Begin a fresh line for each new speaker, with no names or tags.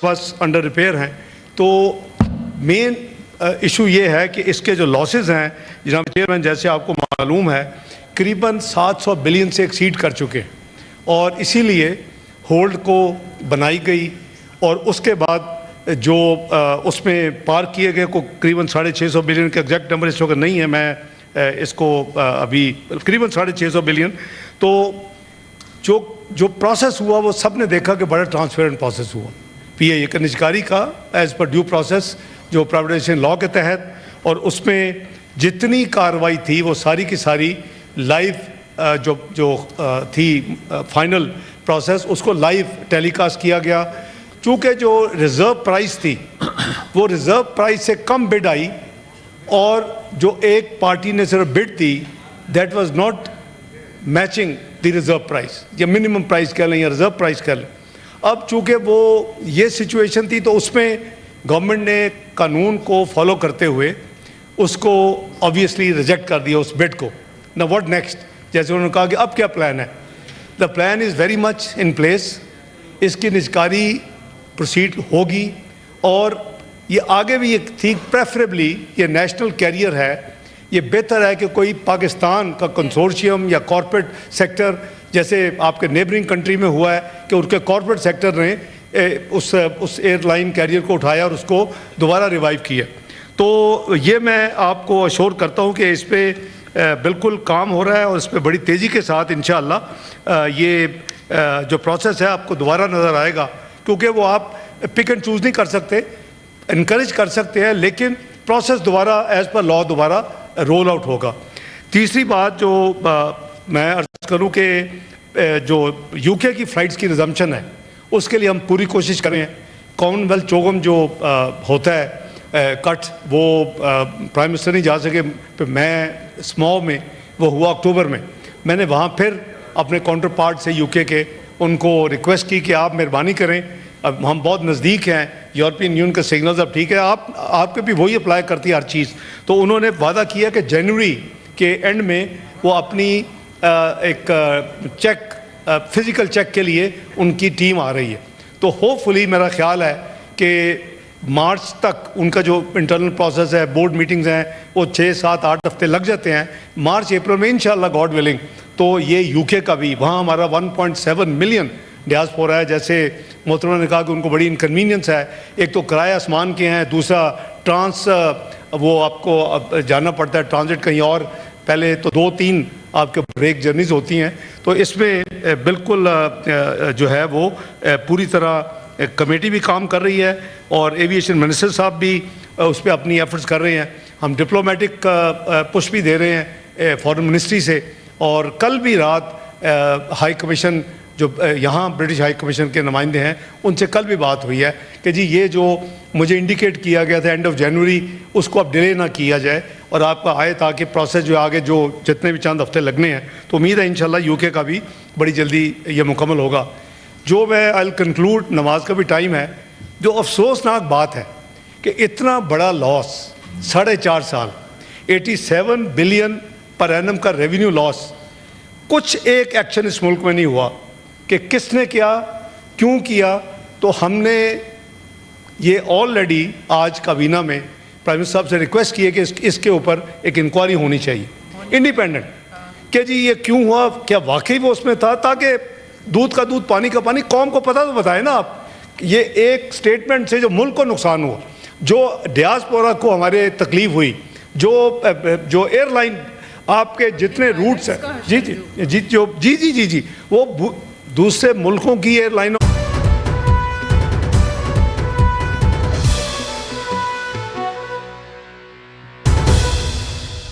बस under repair हैं। तो मेन इशू ये है कि इसके जो लॉसेस हैं जनाब चेयरमैन, जैसे आपको मालूम है, करीबन 700 बिलियन से एक्सीड कर चुके हैं और इसीलिए होल्ड को बनाई गई और उसके बाद जो उसमें पार किए गए को करीबन 650 बिलियन का एग्जैक्ट नंबर इस वक्त नहीं है, मैं इसको अभी करीबन 650 बिलियन। तो जो प्रोसेस हुआ वो सब ने देखा कि बड़ा ट्रांसपेरेंट प्रोसेस हुआ पीए का निजकारी का एज़ पर ड्यू प्रोसेस जो प्राइवेटाइजेशन लॉ के तहत, और उसमें जितनी कार्रवाई थी वो सारी की सारी लाइव जो थी फाइनल प्रोसेस उसको लाइव टेलीकास्ट किया गया। चूँकि जो रिज़र्व प्राइस थी वो रिज़र्व प्राइस से कम बिड आई और जो एक पार्टी ने सिर्फ bid the that was not matching the reserve price, या मिनिमम प्राइस कह लें या रिज़र्व प्राइस कह लें। अब चूँकि वो ये सिचुएशन थी तो उसमें गवर्नमेंट ने कानून को फॉलो करते हुए उसको ऑब्वियसली रिजेक्ट कर दिया उस बिड को। ना व्हाट नेक्स्ट, जैसे उन्होंने कहा कि अब क्या प्लान है। The plan is very much in place. इसकी निजकारी प्रोसीड होगी और ये आगे भी ये थी, प्रेफरेबली ये नेशनल कैरियर है, ये बेहतर है कि कोई पाकिस्तान का कंसोर्शियम या कॉरपोरेट सेक्टर, जैसे आपके नेबरिंग कंट्री में हुआ है कि उनके कॉरपोरेट सेक्टर ने उस एयरलाइन कैरियर को उठाया और उसको दोबारा रिवाइव किया। तो ये मैं आपको अश्योर करता हूँ कि इस पर बिल्कुल काम हो रहा है और इस पर बड़ी तेज़ी के साथ इंशाअल्लाह ये जो प्रोसेस है आपको दोबारा नज़र आएगा, क्योंकि वो आप पिक एंड चूज़ नहीं कर सकते, इनकरेज कर सकते हैं, लेकिन प्रोसेस दोबारा एज़ पर लॉ दोबारा रोल आउट होगा। तीसरी बात जो मैं अर्ज़ करूँ कि जो यूके की फ़्लाइट्स की रिजम्पशन है उसके लिए हम पूरी कोशिश करें। कॉमनवेल्थ चोगम जो होता है कट, वो प्राइम मिनिस्टर नहीं जा सके, मैं स्मॉ में वो हुआ अक्टूबर में, मैंने वहाँ फिर अपने काउंटर पार्ट से यूके के उनको रिक्वेस्ट की कि आप मेहरबानी करें, अब हम बहुत नज़दीक हैं यूरोपियन यूनियन के सिग्नल्स, अब ठीक है आपके भी वही अप्लाई करती है हर चीज़। तो उन्होंने वादा किया कि जनवरी के एंड में वो अपनी एक चेक फिज़िकल चेक के लिए उनकी टीम आ रही है। तो होपफुली मेरा ख्याल है कि मार्च तक उनका जो इंटरनल प्रोसेस है, बोर्ड मीटिंग्स हैं, वो 6, 7, 8 हफ्ते लग जाते हैं। मार्च अप्रैल में इंशाअल्लाह गॉड विलिंग तो ये यूके का भी, वहाँ हमारा 1.7 मिलियन डियास्पोरा है। जैसे मोहतरमा ने कहा कि उनको बड़ी इनकन्वीनियंस है, एक तो किराए आसमान के हैं, दूसरा ट्रांस वो आपको जाना पड़ता है ट्रांजिट कहीं और, पहले तो 2-3 आपके ब्रेक जर्नीज़ होती हैं। तो इसमें बिल्कुल जो है वो पूरी तरह कमेटी भी काम कर रही है और एविएशन मिनिस्टर साहब भी उस पर अपनी एफर्ट्स कर रहे हैं। हम डिप्लोमेटिक पुश भी दे रहे हैं फॉरेन मिनिस्ट्री से, और कल भी रात हाई कमीशन जो यहाँ ब्रिटिश हाई कमीशन के नुमाइंदे हैं उनसे कल भी बात हुई है कि जी ये जो मुझे इंडिकेट किया गया था एंड ऑफ जनवरी उसको अब डिले ना किया जाए और आपका आए, ताकि प्रोसेस जो आगे जो जितने भी चंद हफ्ते लगने हैं, तो उम्मीद है इंशाल्लाह यूके का भी बड़ी जल्दी ये मुकम्मल होगा। जो मैं आई कंक्लूड, नमाज का भी टाइम है, जो अफसोसनाक बात है कि इतना बड़ा लॉस 4.5 साल 87 बिलियन पर एनम का रेवेन्यू लॉस, कुछ एक एक्शन इस मुल्क में नहीं हुआ कि किसने किया, क्यों किया। तो हमने ये ऑलरेडी आज काबीना में प्राइम मिनिस्टर साहब से रिक्वेस्ट की है कि इसके ऊपर एक इंक्वायरी होनी चाहिए इंडिपेंडेंट, कि जी ये क्यों हुआ, क्या वाकई वो उसमें था, ताकि दूध का दूध पानी का पानी, कौम को पता तो बताए ना आप। ये एक स्टेटमेंट से जो मुल्क को नुकसान हुआ, जो डियास्पोरा को हमारे तकलीफ हुई, जो एयरलाइन आपके जितने रूट्स हैं, जी जी जी जी जी जी वो दूसरे मुल्कों की एयरलाइनों